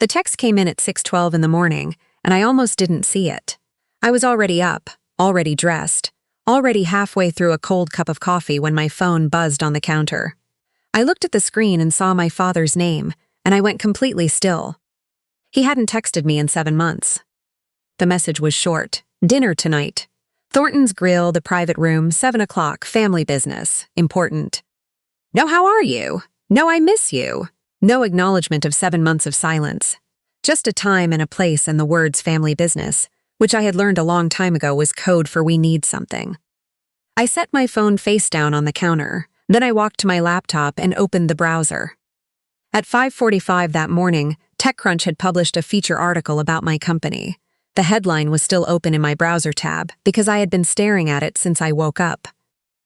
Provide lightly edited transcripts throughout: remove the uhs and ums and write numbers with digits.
The text came in at 6:12 in the morning, and I almost didn't see it. I was already up, already dressed, already halfway through a cold cup of coffee when my phone buzzed on the counter. I looked at the screen and saw my father's name, and I went completely still. He hadn't texted me in 7 months. The message was short. Dinner tonight. Thornton's Grille, the private room, 7 o'clock, family business, important. No, how are you? No, I miss you. No acknowledgement of 7 months of silence. Just a time and a place and the words family business, which I had learned a long time ago was code for we need something. I set my phone face down on the counter. Then I walked to my laptop and opened the browser. At 5:45 that morning, TechCrunch had published a feature article about my company. The headline was still open in my browser tab because I had been staring at it since I woke up.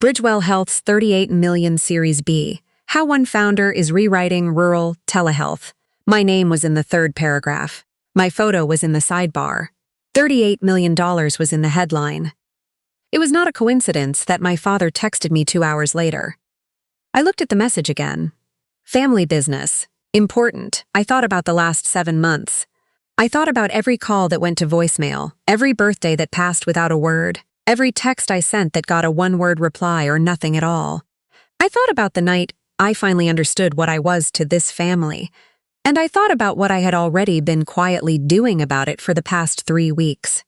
Bridgewell Health's 38 million Series B. How one founder is rewriting rural telehealth. My name was in the third paragraph. My photo was in the sidebar. $38 million was in the headline. It was not a coincidence that my father texted me 2 hours later. I looked at the message again. Family business. Important. I thought about the last 7 months. I thought about every call that went to voicemail, every birthday that passed without a word, every text I sent that got a one-word reply or nothing at all. I thought about the night I finally understood what I was to this family, and I thought about what I had already been quietly doing about it for the past 3 weeks.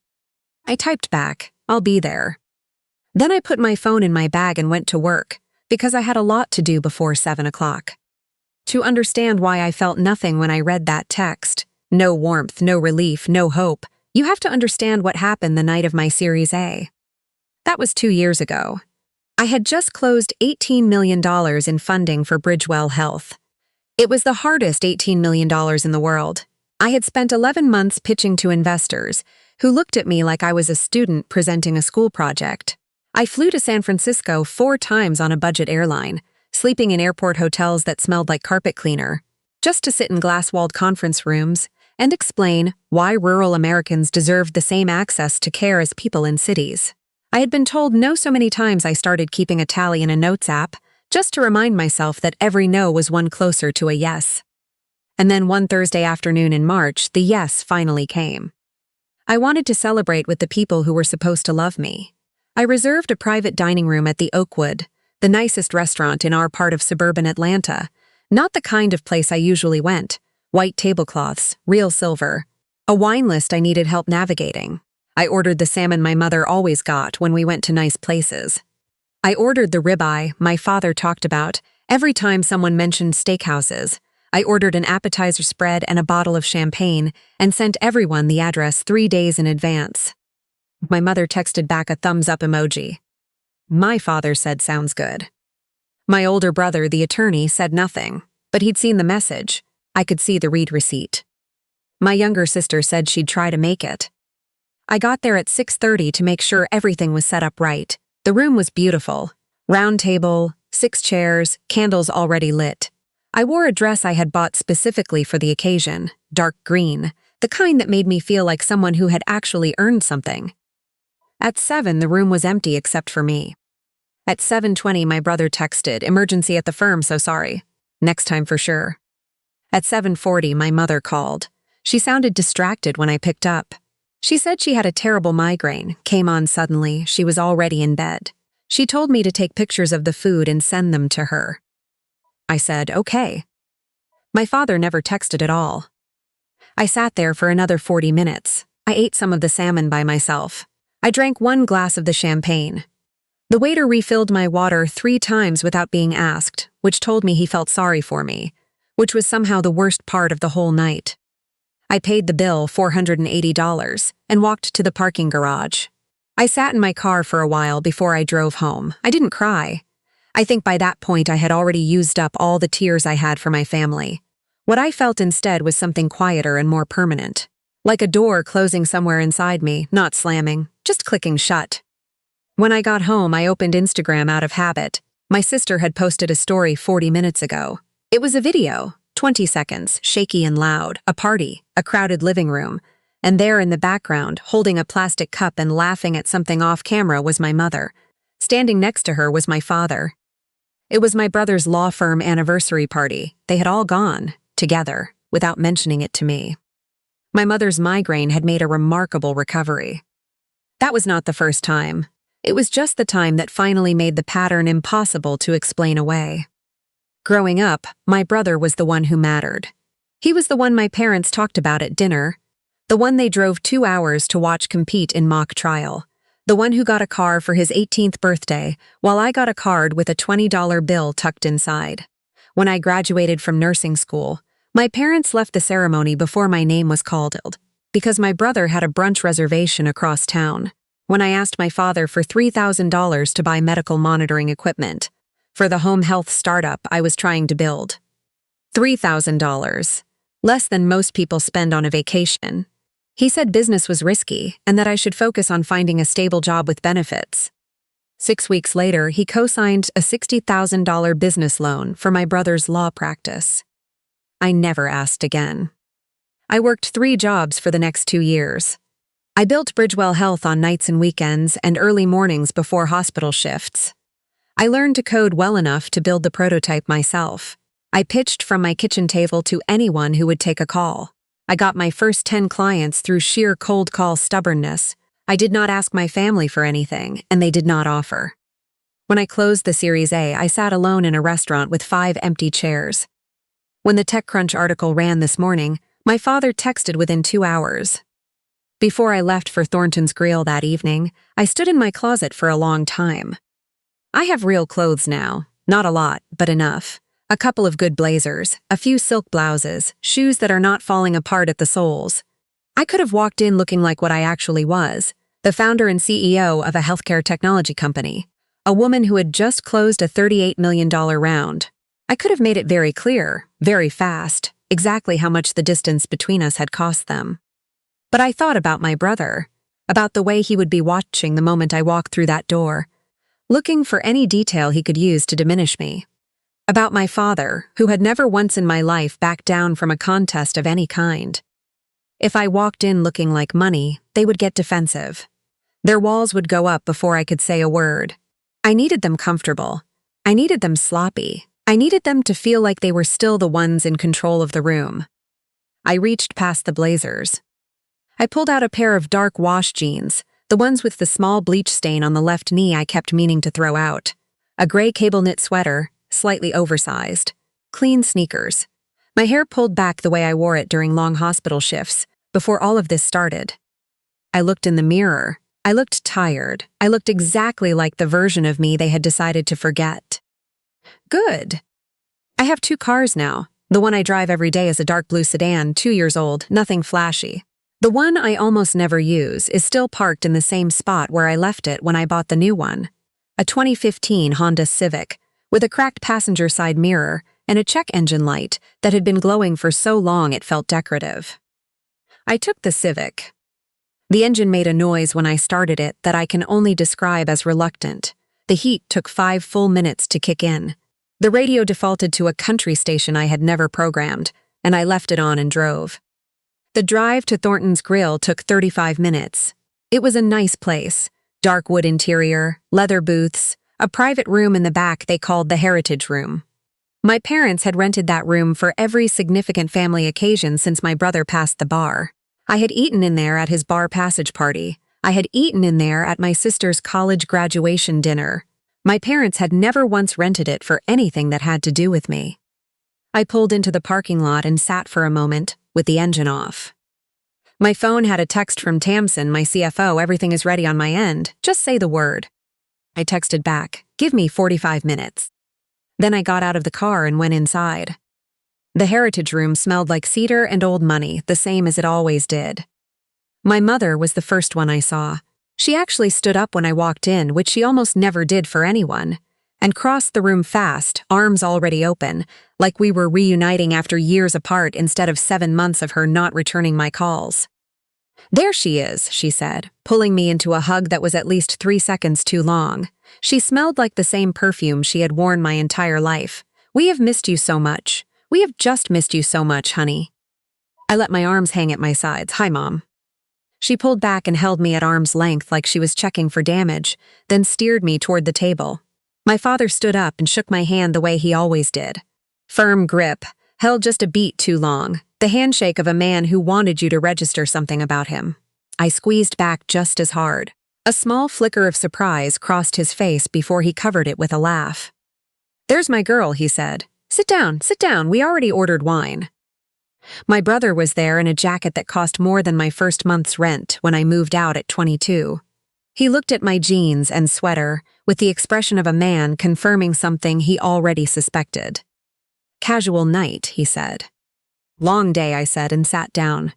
I typed back, I'll be there. Then I put my phone in my bag and went to work, because I had a lot to do before 7 o'clock. To understand why I felt nothing when I read that text, no warmth, no relief, no hope, you have to understand what happened the night of my Series A. That was 2 years ago. I had just closed $18 million in funding for Bridgewell Health. It was the hardest $18 million in the world. I had spent 11 months pitching to investors, who looked at me like I was a student presenting a school project. I flew to San Francisco 4 times on a budget airline, sleeping in airport hotels that smelled like carpet cleaner, just to sit in glass-walled conference rooms and explain why rural Americans deserved the same access to care as people in cities. I had been told no so many times I started keeping a tally in a notes app, just to remind myself that every no was one closer to a yes. And then one Thursday afternoon in March, the yes finally came. I wanted to celebrate with the people who were supposed to love me. I reserved a private dining room at the Oakwood, the nicest restaurant in our part of suburban Atlanta, not the kind of place I usually went. White tablecloths, real silver, a wine list I needed help navigating. I ordered the salmon my mother always got when we went to nice places. I ordered the ribeye my father talked about every time someone mentioned steakhouses. I ordered an appetizer spread and a bottle of champagne and sent everyone the address 3 days in advance. My mother texted back a thumbs-up emoji. My father said sounds good. My older brother, the attorney, said nothing, but he'd seen the message. I could see the read receipt. My younger sister said she'd try to make it. I got there at 6:30 to make sure everything was set up right. The room was beautiful. Round table, 6 chairs, candles already lit. I wore a dress I had bought specifically for the occasion, dark green, the kind that made me feel like someone who had actually earned something. At 7, the room was empty except for me. At 7:20, my brother texted, "Emergency at the firm, so sorry. Next time for sure." At 7:40, my mother called. She sounded distracted when I picked up. She said she had a terrible migraine, came on suddenly, she was already in bed. She told me to take pictures of the food and send them to her. I said, okay. My father never texted at all. I sat there for another 40 minutes. I ate some of the salmon by myself. I drank 1 glass of the champagne. The waiter refilled my water 3 times without being asked, which told me he felt sorry for me, which was somehow the worst part of the whole night. I paid the bill, $480, and walked to the parking garage. I sat in my car for a while before I drove home. I didn't cry. I think by that point I had already used up all the tears I had for my family. What I felt instead was something quieter and more permanent. Like a door closing somewhere inside me, not slamming, just clicking shut. When I got home, I opened Instagram out of habit. My sister had posted a story 40 minutes ago. It was a video, 20 seconds, shaky and loud, a party, a crowded living room, and there in the background, holding a plastic cup and laughing at something off camera was my mother. Standing next to her was my father. It was my brother's law firm anniversary party. They had all gone, together, without mentioning it to me. My mother's migraine had made a remarkable recovery. That was not the first time. It was just the time that finally made the pattern impossible to explain away. Growing up, my brother was the one who mattered. He was the one my parents talked about at dinner, the one they drove 2 hours to watch compete in mock trial, the one who got a car for his 18th birthday while I got a card with a $20 bill tucked inside. When I graduated from nursing school, my parents left the ceremony before my name was called because my brother had a brunch reservation across town. When I asked my father for $3,000 to buy medical monitoring equipment for the home health startup I was trying to build. $3,000, less than most people spend on a vacation. He said business was risky and that I should focus on finding a stable job with benefits. 6 weeks later, he co-signed a $60,000 business loan for my brother's law practice. I never asked again. I worked 3 jobs for the next 2 years. I built Bridgewell Health on nights and weekends and early mornings before hospital shifts. I learned to code well enough to build the prototype myself. I pitched from my kitchen table to anyone who would take a call. I got my first 10 clients through sheer cold call stubbornness. I did not ask my family for anything, and they did not offer. When I closed the Series A, I sat alone in a restaurant with 5 empty chairs. When the TechCrunch article ran this morning, my father texted within 2 hours. Before I left for Thornton's Grille that evening, I stood in my closet for a long time. I have real clothes now, not a lot, but enough. A couple of good blazers, a few silk blouses, shoes that are not falling apart at the soles. I could have walked in looking like what I actually was, the founder and CEO of a healthcare technology company, a woman who had just closed a $38 million round. I could have made it very clear, very fast, exactly how much the distance between us had cost them. But I thought about my brother, about the way he would be watching the moment I walked through that door, looking for any detail he could use to diminish me. About my father, who had never once in my life backed down from a contest of any kind. If I walked in looking like money, they would get defensive. Their walls would go up before I could say a word. I needed them comfortable. I needed them sloppy. I needed them to feel like they were still the ones in control of the room. I reached past the blazers. I pulled out a pair of dark wash jeans, the ones with the small bleach stain on the left knee I kept meaning to throw out, a gray cable knit sweater, slightly oversized, clean sneakers. My hair pulled back the way I wore it during long hospital shifts, before all of this started. I looked in the mirror. I looked tired. I looked exactly like the version of me they had decided to forget. Good. I have 2 cars now. The one I drive every day is a dark blue sedan, 2 years old, nothing flashy. The one I almost never use is still parked in the same spot where I left it when I bought the new one. A 2015 Honda Civic, with a cracked passenger side mirror and a check engine light that had been glowing for so long it felt decorative. I took the Civic. The engine made a noise when I started it that I can only describe as reluctant. The heat took 5 full minutes to kick in. The radio defaulted to a country station I had never programmed, and I left it on and drove. The drive to Thornton's Grille took 35 minutes. It was a nice place. Dark wood interior, leather booths, a private room in the back they called the Heritage Room. My parents had rented that room for every significant family occasion since my brother passed the bar. I had eaten in there at his bar passage party. I had eaten in there at my sister's college graduation dinner. My parents had never once rented it for anything that had to do with me. I pulled into the parking lot and sat for a moment, with the engine off. My phone had a text from Tamsin, my CFO, "Everything is ready on my end. Just say the word." I texted back, "Give me 45 minutes. Then I got out of the car and went inside. The Heritage Room smelled like cedar and old money, the same as it always did. My mother was the first one I saw. She actually stood up when I walked in, which she almost never did for anyone, and crossed the room fast, arms already open, like we were reuniting after years apart instead of 7 months of her not returning my calls. "There she is," she said, pulling me into a hug that was at least 3 seconds too long. She smelled like the same perfume she had worn my entire life. "We have missed you so much. We have just missed you so much, honey." I let my arms hang at my sides. "Hi, Mom." She pulled back and held me at arm's length like she was checking for damage, then steered me toward the table. My father stood up and shook my hand the way he always did. Firm grip, held just a beat too long. The handshake of a man who wanted you to register something about him. I squeezed back just as hard. A small flicker of surprise crossed his face before he covered it with a laugh. "There's my girl," he said. Sit down, we already ordered wine." My brother was there in a jacket that cost more than my first month's rent when I moved out at 22. He looked at my jeans and sweater with the expression of a man confirming something he already suspected. "Casual night," he said. "Long day," I said, and sat down.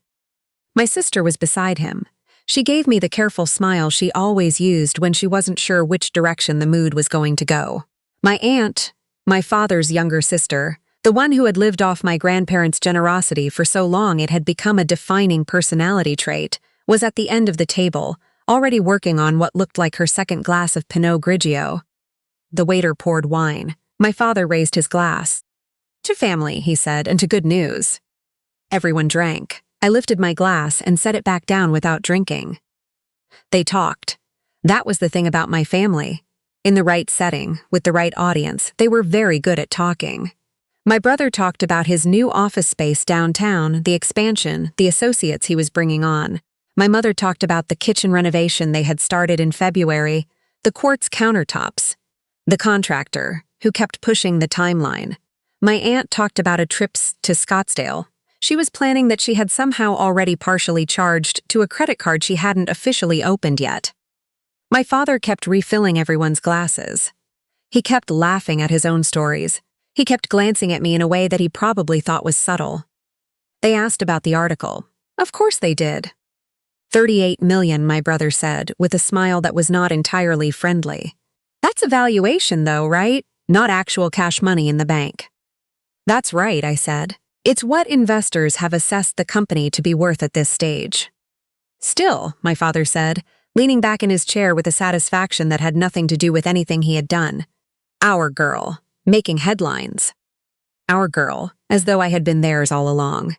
My sister was beside him. She gave me the careful smile she always used when she wasn't sure which direction the mood was going to go. My aunt, my father's younger sister, the one who had lived off my grandparents' generosity for so long it had become a defining personality trait, was at the end of the table, already working on what looked like her second glass of Pinot Grigio. The waiter poured wine. My father raised his glass. "To family," he said, "and to good news." Everyone drank. I lifted my glass and set it back down without drinking. They talked. That was the thing about my family. In the right setting, with the right audience, they were very good at talking. My brother talked about his new office space downtown, the expansion, the associates he was bringing on. My mother talked about the kitchen renovation they had started in February, the quartz countertops, the contractor, who kept pushing the timeline. My aunt talked about a trip to Scottsdale. She was planning that she had somehow already partially charged to a credit card she hadn't officially opened yet. My father kept refilling everyone's glasses. He kept laughing at his own stories. He kept glancing at me in a way that he probably thought was subtle. They asked about the article. Of course they did. 38 million, my brother said, with a smile that was not entirely friendly. That's a valuation though, right? Not actual cash money in the bank. That's right, I said. It's what investors have assessed the company to be worth at this stage. Still, my father said, leaning back in his chair with a satisfaction that had nothing to do with anything he had done. Our girl, making headlines. Our girl, as though I had been theirs all along.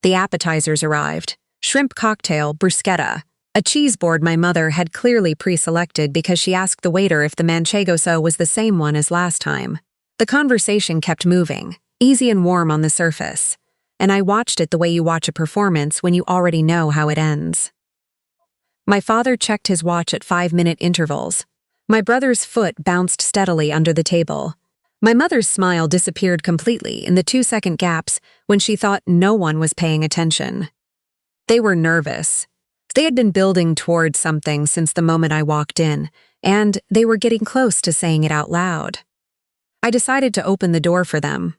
The appetizers arrived. Shrimp cocktail, bruschetta, a cheese board my mother had clearly pre-selected because she asked the waiter if the manchego was the same one as last time. The conversation kept moving, easy and warm on the surface, and I watched it the way you watch a performance when you already know how it ends. My father checked his watch at 5-minute intervals. My brother's foot bounced steadily under the table. My mother's smile disappeared completely in the 2-second gaps when she thought no one was paying attention. They were nervous. They had been building toward something since the moment I walked in, and they were getting close to saying it out loud. I decided to open the door for them.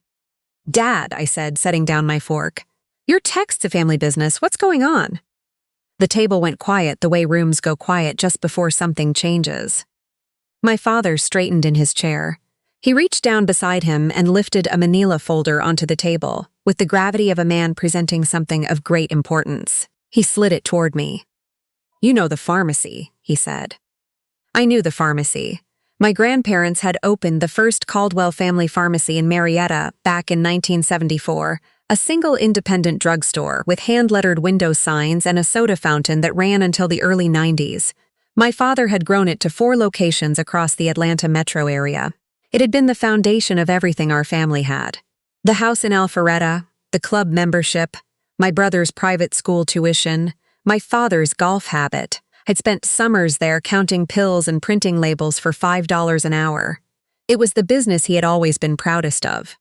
"Dad," I said, setting down my fork. "Your tech's a family business. What's going on?" The table went quiet the way rooms go quiet just before something changes. My father straightened in his chair. He reached down beside him and lifted a manila folder onto the table, with the gravity of a man presenting something of great importance. He slid it toward me. "You know the pharmacy," he said. I knew the pharmacy. My grandparents had opened the first Caldwell family pharmacy in Marietta back in 1974, a single independent drugstore with hand-lettered window signs and a soda fountain that ran until the early 90s. My father had grown it to 4 locations across the Atlanta metro area. It had been the foundation of everything our family had. The house in Alpharetta, the club membership, my brother's private school tuition, my father's golf habit. I'd spent summers there counting pills and printing labels for $5 an hour. It was the business he had always been proudest of.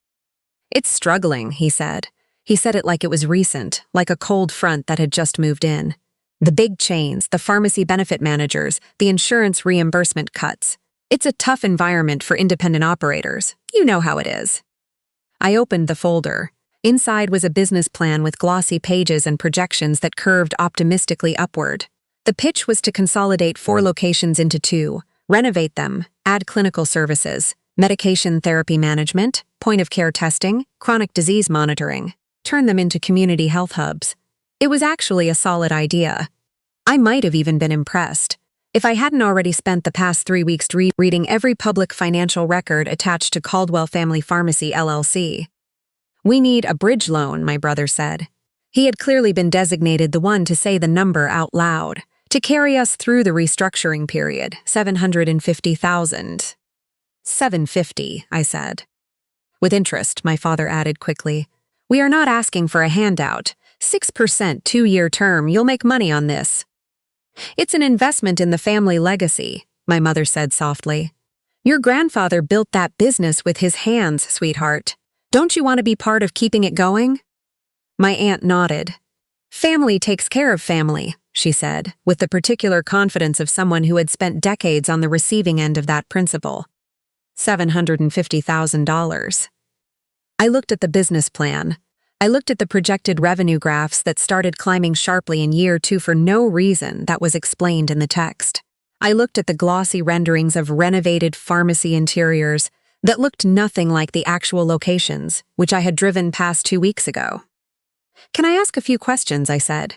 "It's struggling," he said. He said it like it was recent, like a cold front that had just moved in. The big chains, the pharmacy benefit managers, the insurance reimbursement cuts. It's a tough environment for independent operators. You know how it is. I opened the folder. Inside was a business plan with glossy pages and projections that curved optimistically upward. The pitch was to consolidate 4 locations into 2, renovate them, add clinical services, medication therapy management, point-of-care testing, chronic disease monitoring, turn them into community health hubs. It was actually a solid idea. I might have even been impressed if I hadn't already spent the past 3 weeks reading every public financial record attached to Caldwell Family Pharmacy, LLC. "We need a bridge loan," my brother said. He had clearly been designated the one to say the number out loud, to carry us through the restructuring period, $750,000. $750, I said. "With interest," my father added quickly. We are not asking for a handout. 6% 2-year term, you'll make money on this. It's an investment in the family legacy, my mother said softly. Your grandfather built that business with his hands, sweetheart. Don't you want to be part of keeping it going? My aunt nodded. Family takes care of family, she said, with the particular confidence of someone who had spent decades on the receiving end of that principle. $750,000. I looked at the business plan. I looked at the projected revenue graphs that started climbing sharply in year 2 for no reason that was explained in the text. I looked at the glossy renderings of renovated pharmacy interiors that looked nothing like the actual locations, which I had driven past 2 weeks ago. Can I ask a few questions? I said.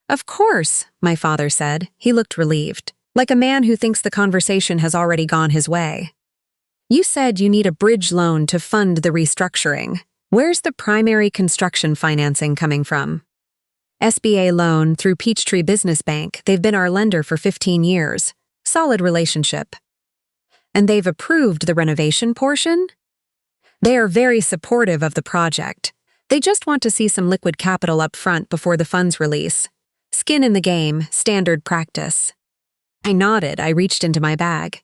Of course, my father said. He looked relieved, like a man who thinks the conversation has already gone his way. You said you need a bridge loan to fund the restructuring. Where's the primary construction financing coming from? SBA loan through Peachtree Business Bank. They've been our lender for 15 years. Solid relationship. And they've approved the renovation portion? They are very supportive of the project. They just want to see some liquid capital up front before the funds release. Skin in the game, standard practice. I nodded. I reached into my bag.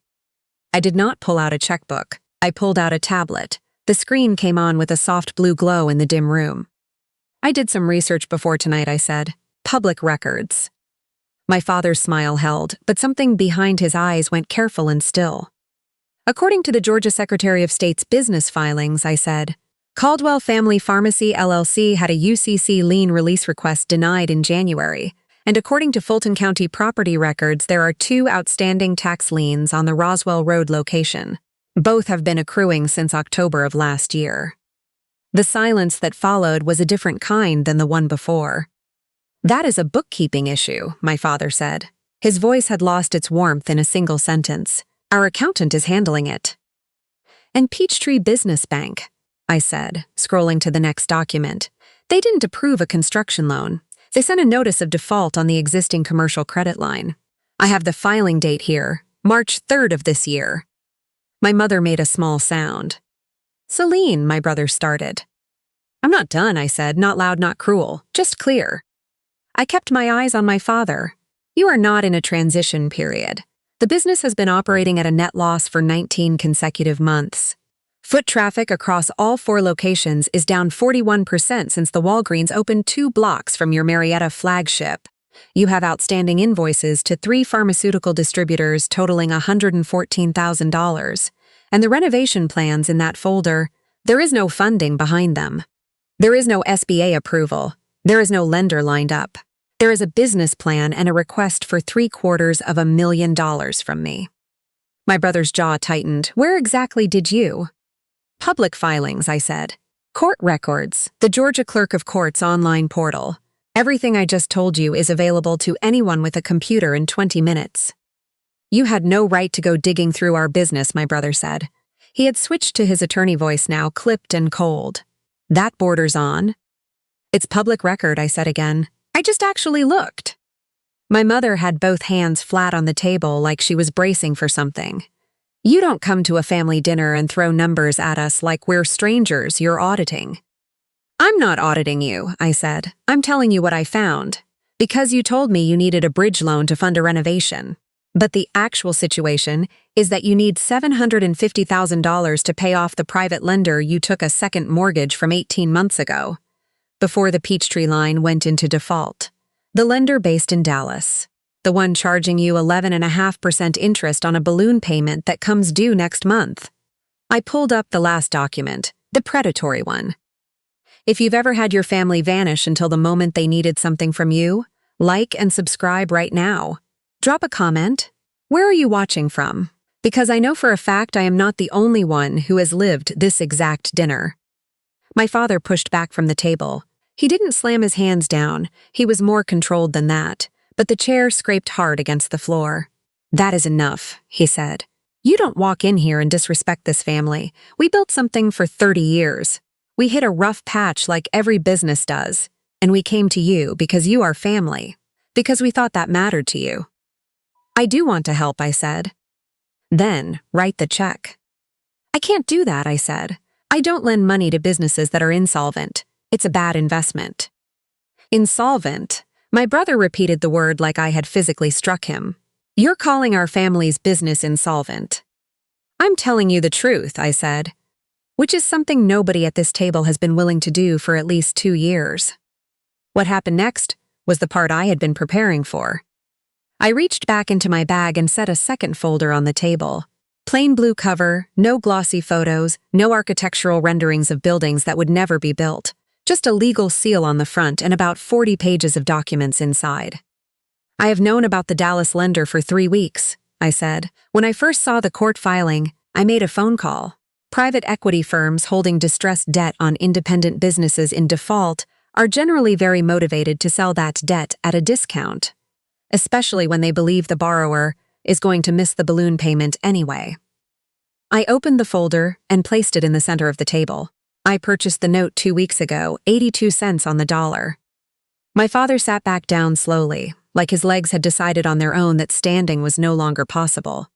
I did not pull out a checkbook. I pulled out a tablet. The screen came on with a soft blue glow in the dim room. I did some research before tonight, I said. Public records. My father's smile held, but something behind his eyes went careful and still. According to the Georgia Secretary of State's business filings, I said, Caldwell Family Pharmacy LLC had a UCC lien release request denied in January, and according to Fulton County property records, there are 2 outstanding tax liens on the Roswell Road location. Both have been accruing since October of last year. The silence that followed was a different kind than the one before. That is a bookkeeping issue, my father said. His voice had lost its warmth in a single sentence. Our accountant is handling it. And Peachtree Business Bank, I said, scrolling to the next document. They didn't approve a construction loan. They sent a notice of default on the existing commercial credit line. I have the filing date here, March 3rd of this year. My mother made a small sound. Selene, my brother started. I'm not done, I said, not loud, not cruel, just clear. I kept my eyes on my father. You are not in a transition period. The business has been operating at a net loss for 19 consecutive months. Foot traffic across all 4 locations is down 41% since the Walgreens opened 2 blocks from your Marietta flagship. You have outstanding invoices to 3 pharmaceutical distributors totaling $114,000. And the renovation plans in that folder, there is no funding behind them. There is no SBA approval. There is no lender lined up. There is a business plan and a request for $750,000 from me. My brother's jaw tightened. Where exactly did you? Public filings, I said. Court records, the Georgia Clerk of Court's online portal. Everything I just told you is available to anyone with a computer in 20 minutes. You had no right to go digging through our business, my brother said. He had switched to his attorney voice now, clipped and cold. That borders on. It's public record, I said again. I just actually looked. My mother had both hands flat on the table like she was bracing for something. You don't come to a family dinner and throw numbers at us like we're strangers you're auditing. I'm not auditing you, I said. I'm telling you what I found. Because you told me you needed a bridge loan to fund a renovation. But the actual situation is that you need $750,000 to pay off the private lender you took a second mortgage from 18 months ago, before the Peachtree line went into default. The lender based in Dallas, the one charging you 11.5% interest on a balloon payment that comes due next month. I pulled up the last document, the predatory one. If you've ever had your family vanish until the moment they needed something from you, like and subscribe right now. Drop a comment. Where are you watching from? Because I know for a fact I am not the only one who has lived this exact dinner. My father pushed back from the table. He didn't slam his hands down. He was more controlled than that, but the chair scraped hard against the floor. That is enough, he said. You don't walk in here and disrespect this family. We built something for 30 years. We hit a rough patch like every business does, and we came to you because you are family, because we thought that mattered to you. I do want to help, I said. Then, write the check. I can't do that, I said. I don't lend money to businesses that are insolvent. It's a bad investment. Insolvent. My brother repeated the word like I had physically struck him. You're calling our family's business insolvent. I'm telling you the truth, I said, which is something nobody at this table has been willing to do for at least 2 years. What happened next was the part I had been preparing for. I reached back into my bag and set a second folder on the table. Plain blue cover, no glossy photos, no architectural renderings of buildings that would never be built. Just a legal seal on the front and about 40 pages of documents inside. I have known about the Dallas lender for 3 weeks, I said. When I first saw the court filing, I made a phone call. Private equity firms holding distressed debt on independent businesses in default are generally very motivated to sell that debt at a discount, especially when they believe the borrower is going to miss the balloon payment anyway. I opened the folder and placed it in the center of the table. I purchased the note 2 weeks ago, 82 cents on the dollar. My father sat back down slowly, like his legs had decided on their own that standing was no longer possible.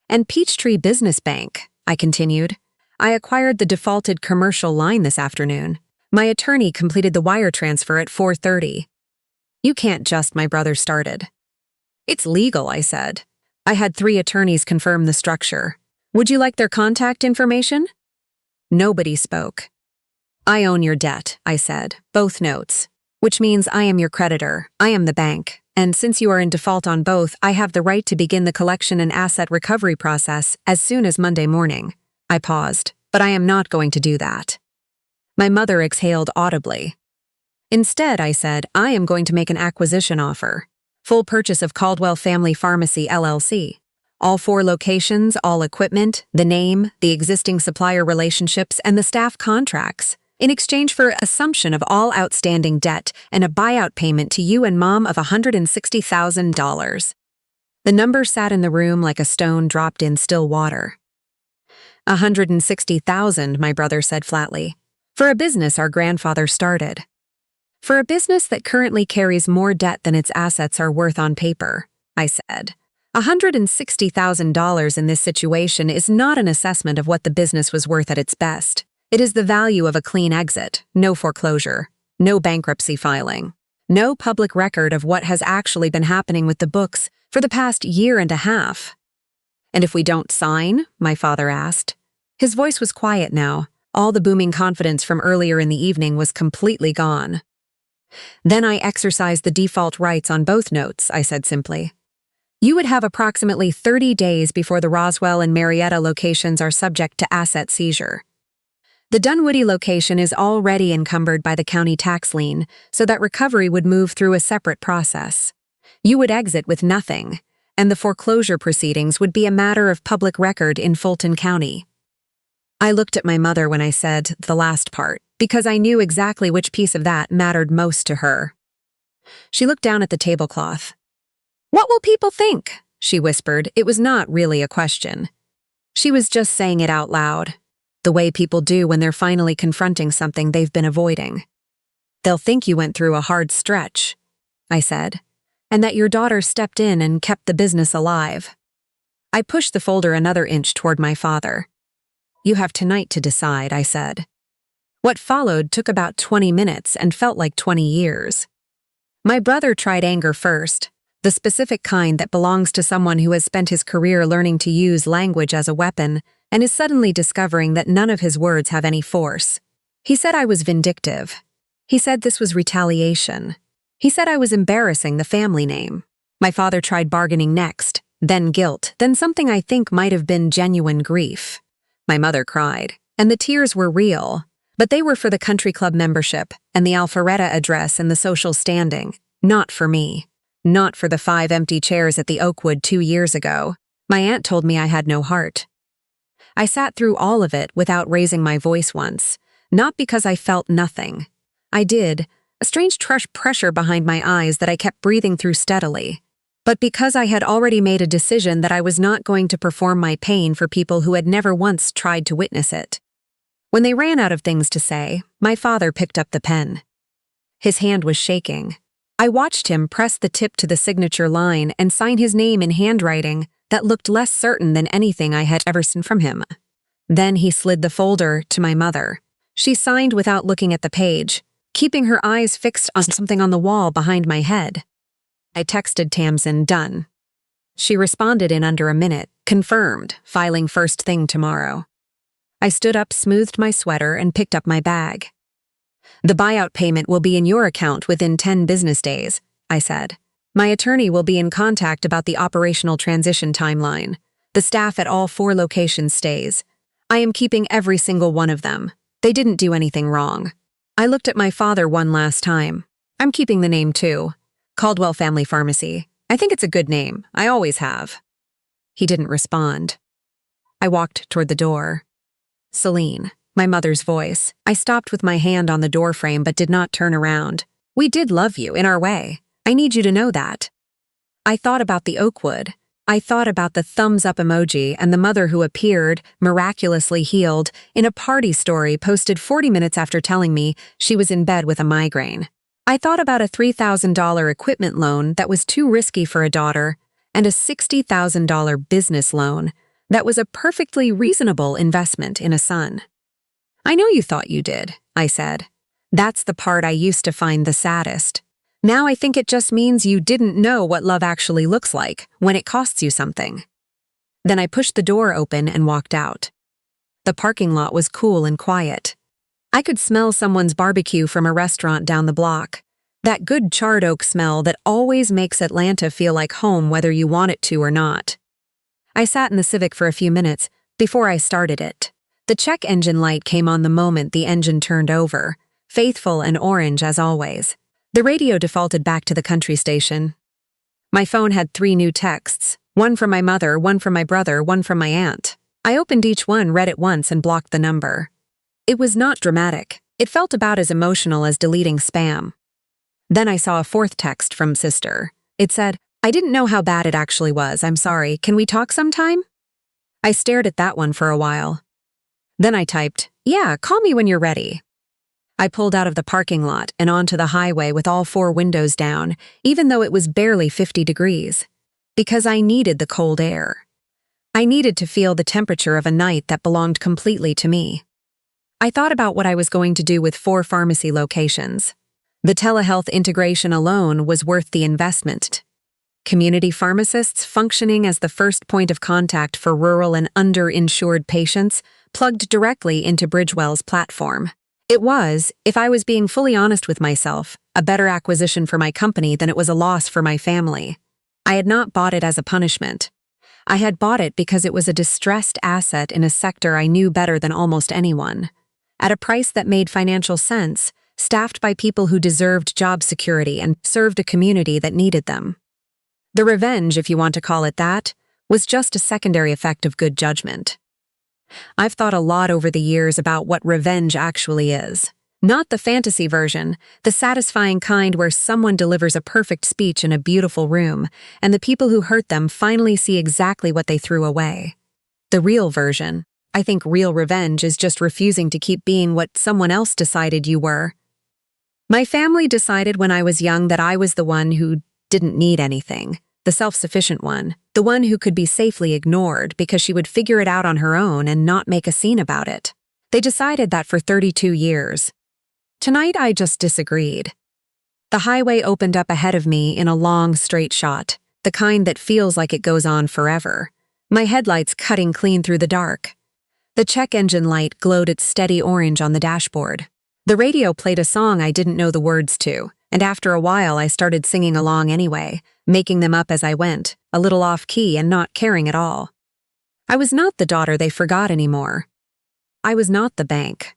And Peachtree Business Bank, I continued. I acquired the defaulted commercial line this afternoon. My attorney completed the wire transfer at 4:30. You can't just, my brother started. It's legal, I said. I had 3 attorneys confirm the structure. Would you like their contact information? Nobody spoke. I own your debt, I said, both notes, which means I am your creditor, I am the bank, and since you are in default on both, I have the right to begin the collection and asset recovery process as soon as Monday morning. I paused, but I am not going to do that. My mother exhaled audibly. Instead, I said, I am going to make an acquisition offer. Full purchase of Caldwell Family Pharmacy, LLC. All 4 locations, all equipment, the name, the existing supplier relationships, and the staff contracts, in exchange for assumption of all outstanding debt and a buyout payment to you and Mom of $160,000. The number sat in the room like a stone dropped in still water. $160,000, my brother said flatly. For a business our grandfather started. For a business that currently carries more debt than its assets are worth on paper, I said. $160,000 in this situation is not an assessment of what the business was worth at its best. It is the value of a clean exit, no foreclosure, no bankruptcy filing, no public record of what has actually been happening with the books for the past 1.5 years. And if we don't sign? My father asked. His voice was quiet now. All the booming confidence from earlier in the evening was completely gone. Then I exercised the default rights on both notes, I said simply. You would have approximately 30 days before the Roswell and Marietta locations are subject to asset seizure. The Dunwoody location is already encumbered by the county tax lien, so that recovery would move through a separate process. You would exit with nothing, and the foreclosure proceedings would be a matter of public record in Fulton County. I looked at my mother when I said the last part, because I knew exactly which piece of that mattered most to her. She looked down at the tablecloth. What will people think? She whispered. It was not really a question. She was just saying it out loud, the way people do when they're finally confronting something they've been avoiding. They'll think you went through a hard stretch, I said, and that your daughter stepped in and kept the business alive. I pushed the folder another inch toward my father. You have tonight to decide, I said. What followed took about 20 minutes and felt like 20 years. My brother tried anger first, the specific kind that belongs to someone who has spent his career learning to use language as a weapon and is suddenly discovering that none of his words have any force. He said I was vindictive. He said this was retaliation. He said I was embarrassing the family name. My father tried bargaining next, then guilt, then something I think might have been genuine grief. My mother cried, and the tears were real, but they were for the country club membership and the Alpharetta address and the social standing, not for me. Not for the 5 empty chairs at the Oakwood 2 years ago. My aunt told me I had no heart. I sat through all of it without raising my voice once, not because I felt nothing. I did, a strange pressure behind my eyes that I kept breathing through steadily, but because I had already made a decision that I was not going to perform my pain for people who had never once tried to witness it. When they ran out of things to say, my father picked up the pen. His hand was shaking. I watched him press the tip to the signature line and sign his name in handwriting that looked less certain than anything I had ever seen from him. Then he slid the folder to my mother. She signed without looking at the page, keeping her eyes fixed on something on the wall behind my head. I texted Tamsin, "Done." She responded in under a minute, "Confirmed, filing first thing tomorrow." I stood up, smoothed my sweater, and picked up my bag. "The buyout payment will be in your account within 10 business days," I said. "My attorney will be in contact about the operational transition timeline. The staff at all 4 locations stays. I am keeping every single one of them. They didn't do anything wrong." I looked at my father one last time. "I'm keeping the name too. Caldwell Family Pharmacy. I think it's a good name. I always have." He didn't respond. I walked toward the door. "Selene," my mother's voice. I stopped with my hand on the doorframe but did not turn around. "We did love you, in our way. I need you to know that." I thought about the Oakwood. I thought about the thumbs-up emoji and the mother who appeared, miraculously healed, in a party story posted 40 minutes after telling me she was in bed with a migraine. I thought about a $3,000 equipment loan that was too risky for a daughter and a $60,000 business loan that was a perfectly reasonable investment in a son. "I know you thought you did," I said. "That's the part I used to find the saddest. Now I think it just means you didn't know what love actually looks like when it costs you something." Then I pushed the door open and walked out. The parking lot was cool and quiet. I could smell someone's barbecue from a restaurant down the block. That good charred oak smell that always makes Atlanta feel like home whether you want it to or not. I sat in the Civic for a few minutes before I started it. The check engine light came on the moment the engine turned over, faithful and orange as always. The radio defaulted back to the country station. My phone had 3 new texts, one from my mother, one from my brother, one from my aunt. I opened each one, read it once, and blocked the number. It was not dramatic. It felt about as emotional as deleting spam. Then I saw a 4th text from sister. It said, "I didn't know how bad it actually was. I'm sorry. Can we talk sometime?" I stared at that one for a while. Then I typed, "Yeah, call me when you're ready." I pulled out of the parking lot and onto the highway with all 4 windows down, even though it was barely 50 degrees. Because I needed the cold air. I needed to feel the temperature of a night that belonged completely to me. I thought about what I was going to do with 4 pharmacy locations. The telehealth integration alone was worth the investment. Community pharmacists functioning as the first point of contact for rural and underinsured patients plugged directly into Bridgewell's platform. It was, if I was being fully honest with myself, a better acquisition for my company than it was a loss for my family. I had not bought it as a punishment. I had bought it because it was a distressed asset in a sector I knew better than almost anyone. At a price that made financial sense, staffed by people who deserved job security and served a community that needed them. The revenge, if you want to call it that, was just a secondary effect of good judgment. I've thought a lot over the years about what revenge actually is. Not the fantasy version, the satisfying kind where someone delivers a perfect speech in a beautiful room, and the people who hurt them finally see exactly what they threw away. The real version, I think real revenge is just refusing to keep being what someone else decided you were. My family decided when I was young that I was the one who didn't need anything, the self-sufficient one, the one who could be safely ignored because she would figure it out on her own and not make a scene about it. They decided that for 32 years. Tonight I just disagreed. The highway opened up ahead of me in a long, straight shot, the kind that feels like it goes on forever, my headlights cutting clean through the dark. The check engine light glowed its steady orange on the dashboard. The radio played a song I didn't know the words to, and after a while I started singing along anyway, making them up as I went, a little off-key and not caring at all. I was not the daughter they forgot anymore. I was not the bank.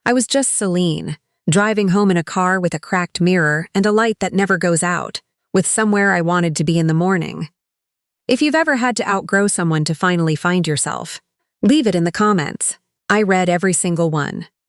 I was just Selene, driving home in a car with a cracked mirror and a light that never goes out, with somewhere I wanted to be in the morning. If you've ever had to outgrow someone to finally find yourself, leave it in the comments. I read every single one.